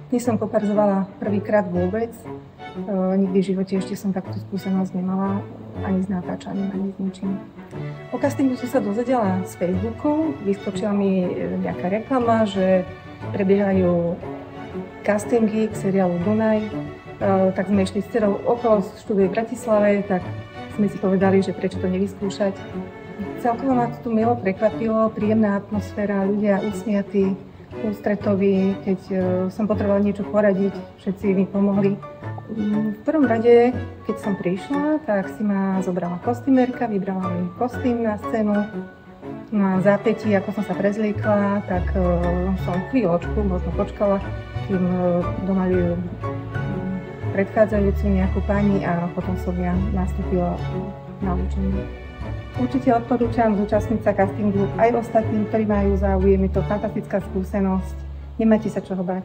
Dnes som poparzovala prvýkrát vôbec. Nikdy v živote ešte som takúto skúsenosť nemala, ani s natáčaním, ani s ničím. O castingu som sa dozvedela z Facebooku, vyskočila mi nejaká reklama, že prebiehajú castingy k seriálu Dunaj. Tak sme išli s dcerou okolo štúdia v Bratislave, tak sme si povedali, že prečo to nevyskúšať. Celkovo ma to tu milo prekvapilo, príjemná atmosféra, ľudia usmiatí, ústretoví. Keď som potrebovala niečo poradiť, všetci mi pomohli. V prvom rade, keď som prišla, tak si ma zobrala kostýmerka, vybrala mi kostým na scénu. Na zápätí, ako som sa prezliekla, tak som chvíľočku možno počkala, kým domali predchádzajúcu nejakú pani a potom som ja nastúpila na učenie. Určite odporúčam zúčastniť sa castingu aj ostatným, ktorí majú záujem. Je to fantastická skúsenosť. Nemáte sa čoho bať.